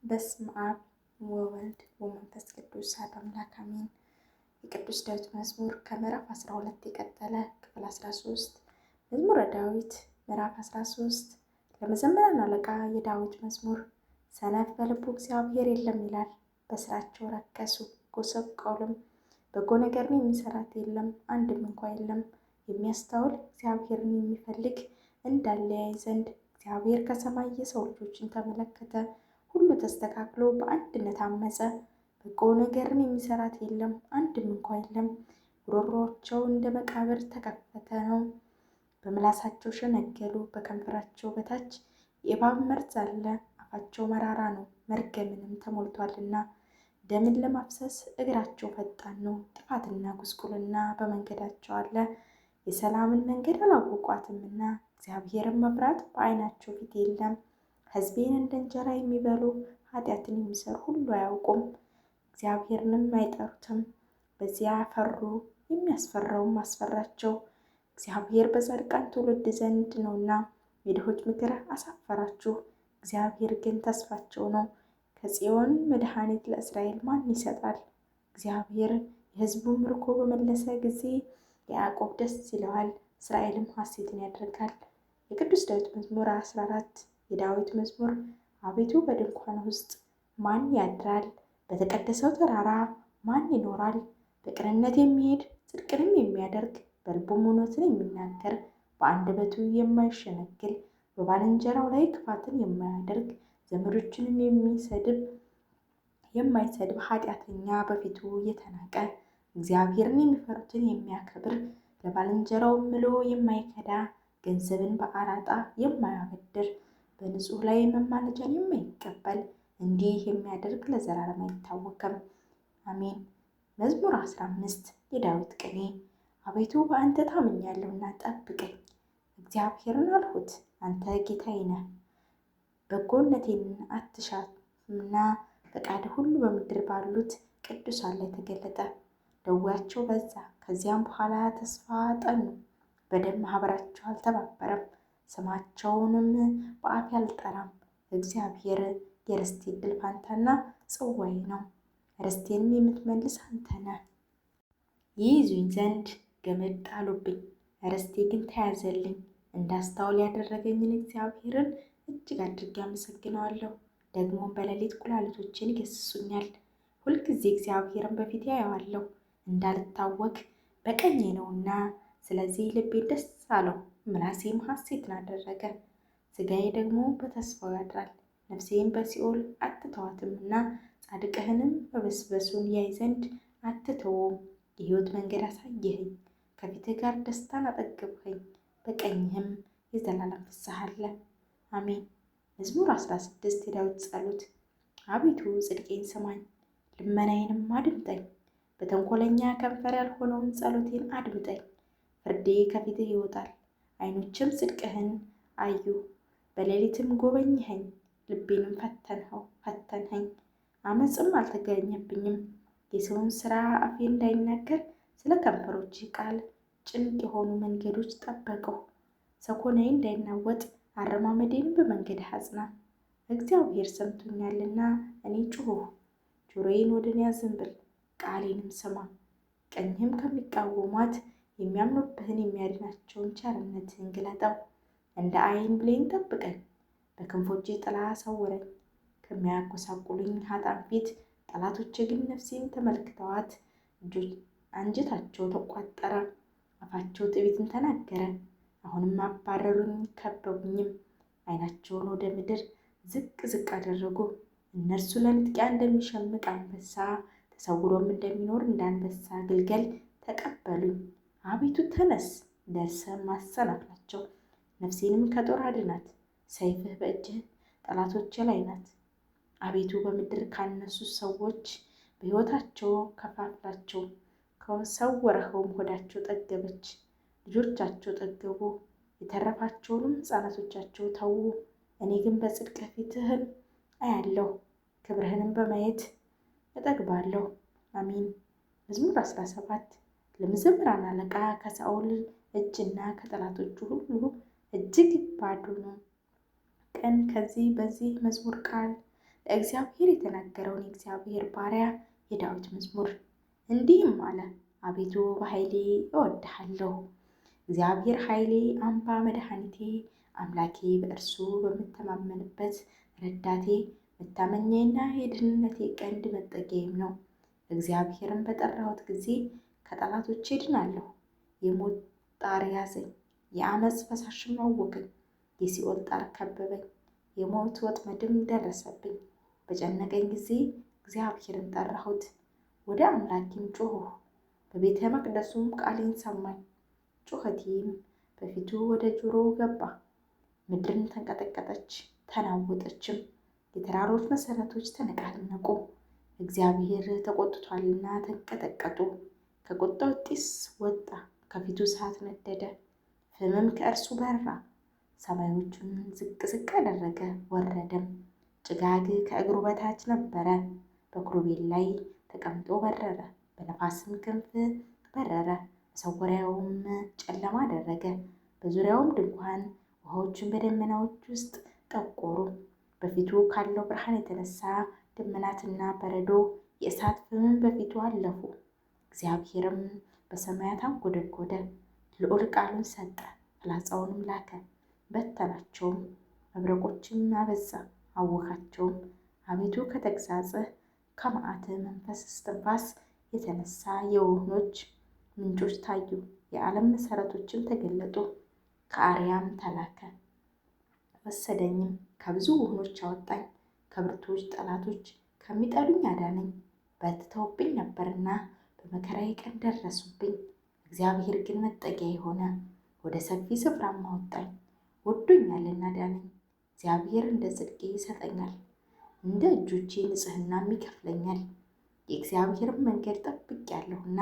በስመ አብ ወወልድ ወመንፈስ ቅዱስ አሐዱ አምላክ አሜን። የቅዱስ ዳዊት መዝሙር ከምዕራፍ 12 የቀጠለ ክፍል 13። መዝሙረ ዳዊት ምዕራፍ 13 ለመዘምራን አለቃ የዳዊት መዝሙር። ሰነፍ በልቡ እግዚአብሔር የለም ይላል፣ በስራቸው ረከሱ ጎሰቆሉም። በጎ ነገርን የሚሰራት የለም አንድም እንኳ የለም። የሚያስተውል እግዚአብሔርን የሚፈልግ እንዳለ ያይ ዘንድ እግዚአብሔር ከሰማይ የሰው ልጆችን ተመለከተ። ሁሉ ተስተካክሎ በአንድነት አመፀ። በጎ ነገርን የሚሰራት የለም አንድም እንኳ የለም። ጉሮሮአቸው እንደ መቃብር ተከፈተ ነው። በምላሳቸው ሸነገሉ፣ በከንፈራቸው በታች የእባብ መርዝ አለ። አፋቸው መራራ ነው፣ መርገምንም ተሞልቷልና። ደምን ለማፍሰስ እግራቸው ፈጣን ነው። ጥፋትና ጉስቁልና በመንገዳቸው አለ፣ የሰላምን መንገድ አላወቋትምና። እግዚአብሔርን መፍራት በዓይናቸው ፊት የለም። ሕዝቤን እንደ እንጀራ የሚበሉ ኃጢአትን የሚሰሩ ሁሉ አያውቁም፣ እግዚአብሔርንም አይጠሩትም። በዚያ ፈሩ፣ የሚያስፈራውም አስፈራቸው። እግዚአብሔር በጻድቃን ትውልድ ዘንድ ነውና የድሆች ምክር አሳፈራችሁ። እግዚአብሔር ግን ተስፋቸው ነው። ከጽዮን መድኃኒት ለእስራኤል ማን ይሰጣል? እግዚአብሔር የሕዝቡን ምርኮ በመለሰ ጊዜ ያዕቆብ ደስ ይለዋል፣ እስራኤልም ሐሴትን ያደርጋል። የቅዱስ ዳዊት መዝሙር 14 የዳዊት መዝሙር። አቤቱ በድንኳን ውስጥ ማን ያድራል? በተቀደሰው ተራራ ማን ይኖራል? በቅንነት የሚሄድ ጽድቅንም የሚያደርግ በልቡም እውነትን የሚናገር በአንደበቱ የማይሸነግል በባልንጀራው ላይ ክፋትን የማያደርግ ዘመዶችንም የማይሰድብ ኃጢአተኛ በፊቱ የተናቀ እግዚአብሔርን የሚፈሩትን የሚያከብር ለባልንጀራው ምሎ የማይከዳ ገንዘብን በአራጣ የማያበድር በንጹሕ ላይ መማለጃን የማይቀበል እንዲህ የሚያደርግ ለዘላለም አይታወክም። አሜን። መዝሙር 15 የዳዊት ቅኔ። አቤቱ በአንተ ታምኛለሁና ጠብቀኝ። እግዚአብሔርን አልሁት፣ አንተ ጌታዬ ነህ። በጎነቴን አትሻምና ፈቃድህ ሁሉ በምድር ባሉት ቅዱሳን ላይ ተገለጠ። ደዌያቸው በዛ፣ ከዚያም በኋላ ተስፋ ጠኑ። በደም ማኅበራቸው አልተባበረም፣ ስማቸውንም በአፌ አልጠራም። እግዚአብሔር የርስቴ ዕድል ፋንታና ጽዋዬ ነው፣ ርስቴንም የምትመልስ አንተ ነህ። ይይዙኝ ዘንድ ገመድ ጣሉብኝ፣ ርስቴ ግን ተያዘልኝ። እንዳስተውል ያደረገኝን እግዚአብሔርን እጅግ አድርጌ አመሰግነዋለሁ። ደግሞም በሌሊት ኩላሊቶቼን ይገስጹኛል። ሁልጊዜ እግዚአብሔርን በፊቴ አየዋለሁ፣ እንዳልታወክ በቀኜ ነውና። ስለዚህ ልቤ ደስ አለው፣ ምላሴም ሐሴትን አደረገ። ሥጋዬ ደግሞ በተስፋው ያድራል። ነፍሴም በሲኦል አትተዋትምና ጻድቅህንም መበስበሱን ያይ ዘንድ አትተውም። የሕይወት መንገድ አሳየኸኝ፣ ከፊትህ ጋር ደስታን አጠገብኸኝ፣ በቀኝህም የዘላለም ፍስሐ አለ። አሜን። መዝሙር 16 የዳዊት ጸሎት። አቤቱ ጽድቄን ስማኝ፣ ልመናዬንም አድምጠኝ። በተንኮለኛ ከንፈር ያልሆነውን ጸሎቴን አድምጠኝ። ፍርዴ ከፊትህ ይወጣል፣ ዓይኖችም ጽድቅህን አዩ። በሌሊትም ጎበኘኸኝ፣ ልቤንም ፈተንኸኝ። ዓመፅም አልተገኘብኝም። የሰውን ሥራ አፌ እንዳይናገር ስለ ከንፈሮች ቃል ጭንቅ የሆኑ መንገዶች ጠበቅሁ። ሰኮናዬ እንዳይናወጥ አረማመዴንም በመንገድህ አጽና። እግዚአብሔር ሰምቶኛልና እኔ ጮኽሁ፣ ጆሮዬን ወደ እኔ አዘንብል፣ ቃሌንም ስማ። ቀኝህም ከሚቃወሟት የሚያምኑብህን የሚያድናቸውን ቸርነትህን ግለጠው። እንደ ዓይን ብሌን ጠብቀኝ፣ በክንፎቼ ጥላ ሰውረኝ። ከሚያጎሳቁሉኝ ኃጥአን ፊት ጠላቶቼ ግን ነፍሴን ተመልክተዋት አንጀታቸው ተቋጠረ፣ አፋቸው ትዕቢትን ተናገረ። አሁንም አባረሩኝ ከበቡኝም፣ ዓይናቸውን ወደ ምድር ዝቅ ዝቅ አደረጉ። እነርሱ ለንጥቂያ እንደሚሸምቅ አንበሳ ተሰውሮም እንደሚኖር እንደ አንበሳ ግልገል ተቀበሉኝ። አቤቱ ተነስ፣ ደርሰህም አሰናክላቸው፣ ነፍሴንም ከጦር አድናት። ሰይፍህ በእጅህ ጠላቶቼ ላይ ናት። አቤቱ በምድር ካነሱ ሰዎች በሕይወታቸው ከፋፍላቸው፣ ከሰወረኸውም ሆዳቸው ጠገበች። ልጆቻቸው ጠገቡ፣ የተረፋቸውንም ሕፃናቶቻቸው ተዉ። እኔ ግን በጽድቅህ ፊትህን አያለሁ፣ ክብርህንም በማየት እጠግባለሁ። አሜን። መዝሙር 17 ለመዘምራን አለቃ ከሳኦል እጅና ከጠላቶቹ ሁሉ እጅግ ባዶ ነው። ቀን ከዚህ በዚህ መዝሙር ቃል ለእግዚአብሔር የተናገረውን የእግዚአብሔር ባሪያ የዳዊት መዝሙር። እንዲህም አለ፣ አቤቱ በኃይሌ እወድሃለሁ። እግዚአብሔር ኃይሌ፣ አምባ መድኃኒቴ፣ አምላኬ፣ በእርሱ በምተማመንበት ረዳቴ፣ መታመኛዬና የድህንነቴ ቀንድ መጠጊያዬም ነው። እግዚአብሔርን በጠራሁት ጊዜ ከጠላቶቼ ድናለሁ። የሞት ጣር ያዘኝ፣ የአመፅ ፈሳሽም አወከኝ። የሲኦል ጣር ከበበኝ፣ የሞት ወጥመድም ደረሰብኝ። በጨነቀኝ ጊዜ እግዚአብሔርን ጠራሁት፣ ወደ አምላኬም ጮኽሁ። በቤተ መቅደሱም ቃሌን ሰማኝ። ጩኸቴም በፊቱ ወደ ጆሮው ገባ። ምድርን ተንቀጠቀጠች ተናወጠችም፣ የተራሮች መሠረቶች ተነቃነቁ። እግዚአብሔር ተቆጥቷልና ተንቀጠቀጡ። ከቁጣው ጢስ ወጣ፣ ከፊቱ እሳት ነደደ፣ ፍምም ከእርሱ በራ። ሰማዮቹን ዝቅ ዝቅ አደረገ ወረደም። ጭጋግ ከእግሩ በታች ነበረ። በኪሩቤል ላይ ተቀምጦ በረረ፣ በነፋስም ክንፍ በረረ። መሰወሪያውም ጨለማ አደረገ፣ በዙሪያውም ድንኳን። ውሃዎችን በደመናዎች ውስጥ ጠቆሩ። በፊቱ ካለው ብርሃን የተነሳ ደመናትና በረዶ የእሳት ፍምን በፊቱ አለፉ። እግዚአብሔርም በሰማያት አንጎደጎደ፣ ልዑል ቃሉን ሰጠ፣ ፍላጻውንም ላከ፣ በተናቸውም። መብረቆችም አበዛ አወካቸውም። አቤቱ ከተግሣጽህ ከመዓትህ መንፈስ እስትንፋስ የተነሳ የወህኖች ምንጮች ታዩ፣ የዓለም መሠረቶችም ተገለጡ። ከአርያም ተላከ ወሰደኝም፣ ከብዙ ወህኖች አወጣኝ። ከብርቱዎች ጠላቶች ከሚጠሉኝ አዳነኝ። በርትተውብኝ ነበርና በመከራዬ ቀን ደረሱብኝ። እግዚአብሔር ግን መጠጊያ የሆነ ወደ ሰፊ ስፍራም አወጣኝ። ወዶኛልና ዳነኝ። እግዚአብሔር እንደ ጽድቄ ይሰጠኛል፣ እንደ እጆቼ ንጽሕናም ይከፍለኛል። የእግዚአብሔርን መንገድ ጠብቄአለሁና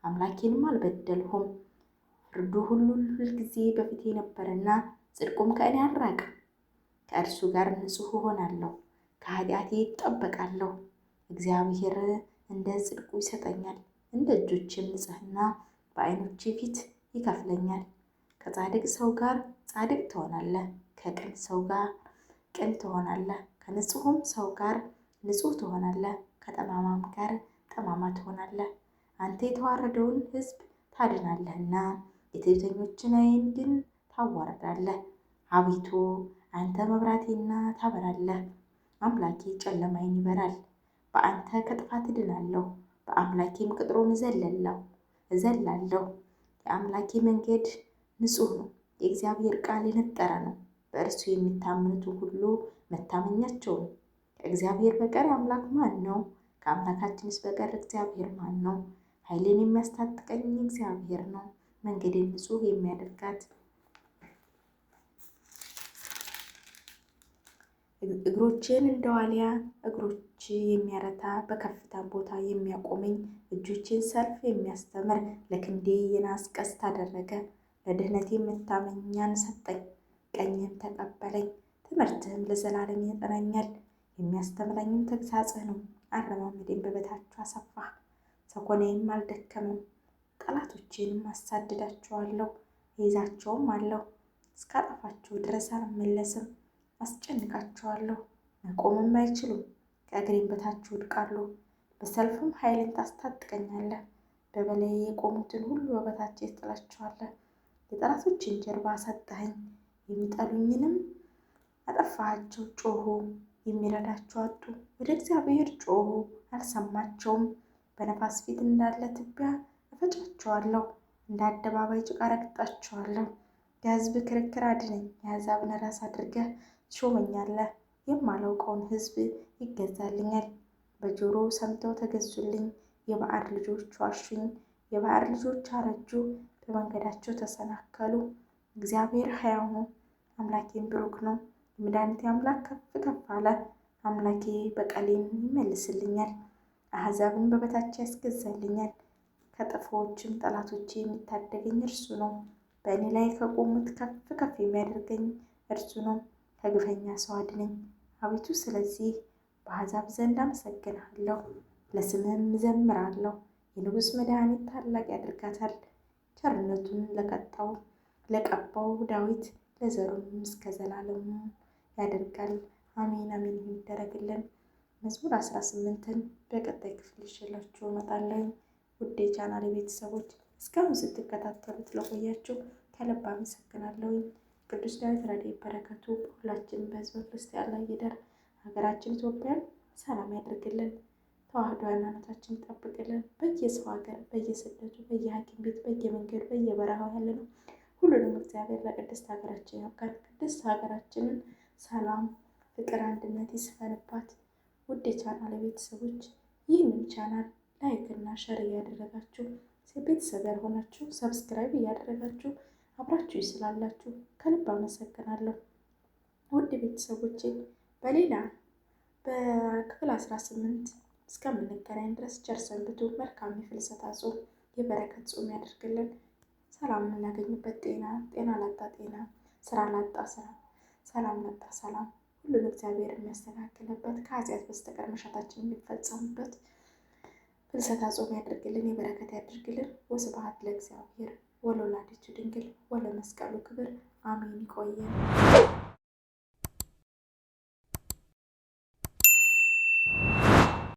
አምላኬንም አልበደልሁም። ፍርዱ ሁልጊዜ በፊቴ ነበረና ጽድቁም ከእኔ አልራቀም። ከእርሱ ጋር ንጹሕ እሆናለሁ፣ ከኃጢአቴ እጠበቃለሁ። እግዚአብሔር እንደ ጽድቁ ይሰጠኛል፣ እንደ እጆቼም ንጽሕና በዓይኖቼ ፊት ይከፍለኛል። ከጻድቅ ሰው ጋር ጻድቅ ትሆናለህ፣ ከቅን ሰው ጋር ቅን ትሆናለህ። ከንጹሕም ሰው ጋር ንጹሕ ትሆናለህ፣ ከጠማማም ጋር ጠማማ ትሆናለህ። አንተ የተዋረደውን ሕዝብ ታድናለህና የትዕቢተኞችን ዓይን ግን ታዋርዳለህ። አቤቱ አንተ መብራቴና ታበራለህ፣ አምላኬ ጨለማዬን ይበራል። በአንተ ከጥፋት እድናለሁ፣ በአምላኬም ቅጥሩን እዘላለሁ። የአምላኬ መንገድ ንጹሕ ነው፣ የእግዚአብሔር ቃል የነጠረ ነው። በእርሱ የሚታመኑትን ሁሉ መታመኛቸው ነው። ከእግዚአብሔር በቀር አምላክ ማን ነው? ከአምላካችንስ በቀር እግዚአብሔር ማን ነው? ኃይልን የሚያስታጥቀኝ እግዚአብሔር ነው፣ መንገዴን ንጹሕ የሚያደርጋት። እግሮችን እንደ ዋሊያ እግሮች የሚያረታ፣ በከፍታ ቦታ የሚያቆመኝ፣ እጆችን ሰልፍ የሚያስተምር፣ ለክንዴ የናስ ቀስት አደረገ። ለድህነቴ መታመኛን ሰጠኝ፣ ቀኝም ተቀበለኝ። ትምህርትህም ለዘላለም ያጸናኛል፣ የሚያስተምረኝም ተግሣጽህ ነው። አረማመዴን በበታችሁ አሰፋህ፣ ሰኮናዬም አልደከመም። ጠላቶቼንም አሳድዳቸዋለሁ፣ እይዛቸውም አለሁ። እስካጠፋቸው ድረስ አልመለስም። አስጨንቃቸዋለሁ፣ መቆምም አይችሉም። ከእግሬም በታች ይወድቃሉ። በሰልፍም ኃይልን ታስታጥቀኛለህ። በበላዬ የቆሙትን ሁሉ በበታቼ ትጥላቸዋለህ። የጠላቶችን ጀርባ ሰጠኸኝ፣ የሚጠሉኝንም አጠፋሃቸው። ጮኹ፣ የሚረዳቸው አጡ። ወደ እግዚአብሔር ጮኹ፣ አልሰማቸውም። በነፋስ ፊት እንዳለ ትቢያ እፈጫቸዋለሁ፣ እንደ አደባባይ ጭቃ ረግጣቸዋለሁ። የሕዝብ ክርክር አድነኝ፣ የአሕዛብን ራስ አድርገህ ትሾመኛለህ። የማላውቀውን ሕዝብ ይገዛልኛል። በጆሮ ሰምተው ተገዙልኝ። የባዕድ ልጆች ዋሹኝ፣ የባዕድ ልጆች አረጁ፣ በመንገዳቸው ተሰናከሉ። እግዚአብሔር ሕያው ነው፣ አምላኬም ብሩክ ነው። የመድኃኒቴ አምላክ ከፍ ከፍ አለ። አምላኬ በቀሌን ይመልስልኛል፣ አሕዛብን በበታቼ ያስገዛልኛል። ከጥፎዎችም ጠላቶቼ የሚታደገኝ እርሱ ነው። በእኔ ላይ ከቆሙት ከፍ ከፍ የሚያደርገኝ እርሱ ነው። ከግፈኛ ሰው አድነኝ አቤቱ። ስለዚህ በአሕዛብ ዘንድ አመሰግንሃለሁ፣ ለስምህም እዘምራለሁ። የንጉሥ መድኃኒት ታላቅ ያደርጋታል። ቸርነቱን ለቀባው ዳዊት ለዘሩም እስከ ዘላለሙ ያደርጋል። አሜን አሜን ይደረግልን። መዝሙር 18ን በቀጣይ ክፍል ይዤላችሁ እመጣለሁ። ውድ የቻናሌ ቤተሰቦች እስካሁን ስትከታተሉት ለቆያችሁ ከልብ አመሰግናለሁ። ቅዱስ ዳዊት ረድኤት በረከቱ ሁላችንም በሕዝበ ክርስቲያን ላይ ይደር። ሀገራችን ኢትዮጵያን ሰላም ያድርግልን። ተዋህዶ ሃይማኖታችን ይጠብቅልን። በየሰው ሀገር፣ በየስደቱ፣ በየሐኪም ቤት፣ በየመንገዱ፣ በየበረሃው ያለ ነው ሁሉንም እግዚአብሔር ለቅድስት ሀገራችን ያብቃን። ቅድስት ሀገራችንን ሰላም፣ ፍቅር፣ አንድነት ይስፈንባት። ውድ የቻናል ቤተሰቦች ይህንን ቻናል ላይክ እና ሸር እያደረጋችሁ ቤተሰብ ያልሆናችሁ ሰብስክራይብ እያደረጋችሁ አብራችሁ ስላላችሁ ከልብ አመሰግናለሁ። ውድ ቤተሰቦቼ በሌላ በክፍል 18 እስከምንገናኝ ድረስ ቸር ሰንብቱ። መልካም የፍልሰታ ጾም የበረከት ጾም ያደርግልን። ሰላም የምናገኝበት ጤና ላጣ ጤና፣ ስራ ላጣ ስራ፣ ሰላም ላጣ ሰላም፣ ሁሉን እግዚአብሔር የሚያስተካክልበት ከኃጢአት በስተቀር መሻታችን የሚፈጸምበት ፍልሰታ ጾም ያደርግልን፣ የበረከት ያደርግልን። ወስብሐት ለእግዚአብሔር ወለወላዲቱ ድንግል ወለመስቀሉ ክብር አሜን። ይቆየን።